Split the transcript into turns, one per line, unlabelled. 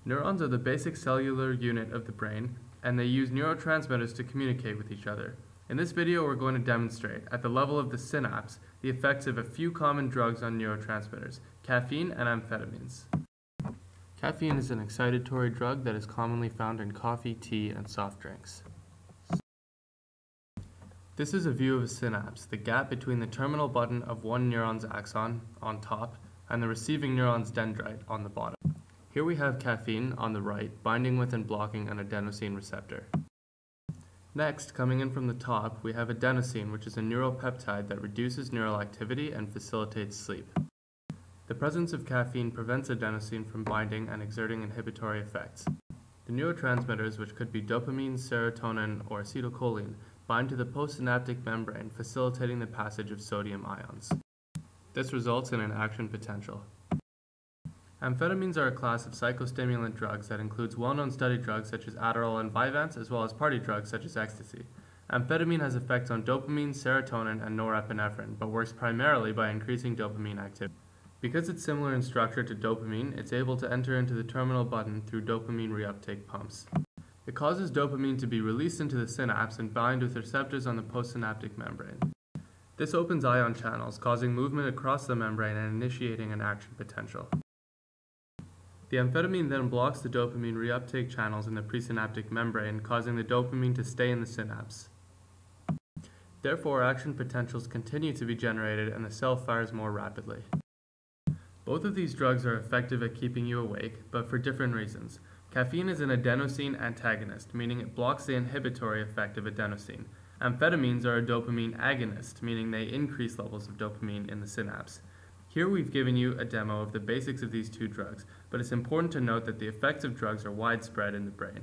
Neurons are the basic cellular unit of the brain, and they use neurotransmitters to communicate with each other. In this video, we're going to demonstrate, at the level of the synapse, the effects of a few common drugs on neurotransmitters, caffeine and amphetamines. Caffeine is an excitatory drug that is commonly found in coffee, tea, and soft drinks. This is a view of a synapse, the gap between the terminal button of one neuron's axon on top and the receiving neuron's dendrite on the bottom. Here we have caffeine on the right, binding with and blocking an adenosine receptor. Next, coming in from the top, we have adenosine, which is a neuropeptide that reduces neural activity and facilitates sleep. The presence of caffeine prevents adenosine from binding and exerting inhibitory effects. The neurotransmitters, which could be dopamine, serotonin, or acetylcholine, bind to the postsynaptic membrane, facilitating the passage of sodium ions. This results in an action potential. Amphetamines are a class of psychostimulant drugs that includes well-known study drugs such as Adderall and Vyvanse, as well as party drugs such as ecstasy. Amphetamine has effects on dopamine, serotonin, and norepinephrine, but works primarily by increasing dopamine activity. Because it's similar in structure to dopamine, it's able to enter into the terminal button through dopamine reuptake pumps. It causes dopamine to be released into the synapse and bind with receptors on the postsynaptic membrane. This opens ion channels, causing movement across the membrane and initiating an action potential. The amphetamine then blocks the dopamine reuptake channels in the presynaptic membrane, causing the dopamine to stay in the synapse. Therefore, action potentials continue to be generated and the cell fires more rapidly. Both of these drugs are effective at keeping you awake, but for different reasons. Caffeine is an adenosine antagonist, meaning it blocks the inhibitory effect of adenosine. Amphetamines are a dopamine agonist, meaning they increase levels of dopamine in the synapse. Here we've given you a demo of the basics of these two drugs, but it's important to note that the effects of drugs are widespread in the brain.